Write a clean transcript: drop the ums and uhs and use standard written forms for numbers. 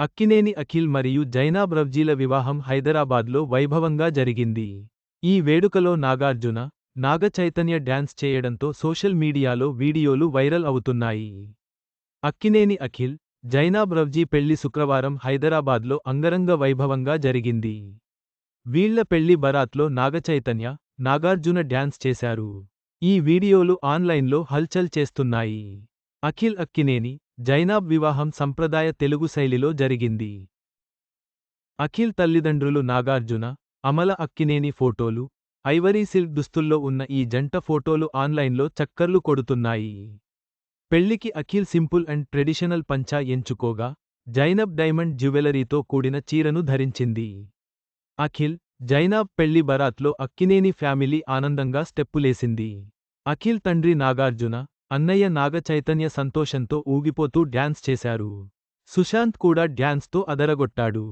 అక్కినేని అఖిల్ మరియు జైనాబ్ రవ్జీల వివాహం హైదరాబాద్లో వైభవంగా జరిగింది. ఈ వేడుకలో నాగార్జున, నాగ చైతన్య డ్యాన్స్ చేయడంతో సోషల్ మీడియాలో వీడియోలు వైరల్ అవుతున్నాయి. అక్కినేని అఖిల్, జైనాబ్ రవ్జీ పెళ్లి శుక్రవారం హైదరాబాద్లో అంగరంగ వైభవంగా జరిగింది. వీళ్ల పెళ్లి బరాత్లో నాగచైతన్య, నాగార్జున డ్యాన్స్ చేశారు. ఈ వీడియోలు ఆన్లైన్లో హల్చల్ చేస్తున్నాయి. అఖిల్ అక్కినేని, జైనాబ్ వివాహం సంప్రదాయ తెలుగు శైలిలో జరిగింది. అఖిల్ తల్లిదండ్రులు నాగార్జున, అమల అక్కినేని ఫోటోలు, ఐవరీ సిల్క్ దుస్తుల్లో ఉన్న ఈ జంట ఫోటోలు ఆన్లైన్లో చక్కర్లు కొడుతున్నాయి. పెళ్లికి అఖిల్ సింపుల్ అండ్ ట్రెడిషనల్ పంచా ఎంచుకోగా, జైనబ్ డైమండ్ జ్యువెలరీతో కూడిన చీరను ధరించింది. అఖిల్, జైనాబ్ పెళ్లి బరాత్లో అక్కినేని ఫ్యామిలీ ఆనందంగా స్టెప్పులేసింది. అఖిల్ తండ్రి నాగార్జున, అన్నయ్య నాగ చైతన్య సంతోషంతో ఊగిపోతూ డ్యాన్స్ చేశారు. సుశాంత్ కూడా డ్యాన్స్తో అదరగొట్టాడు.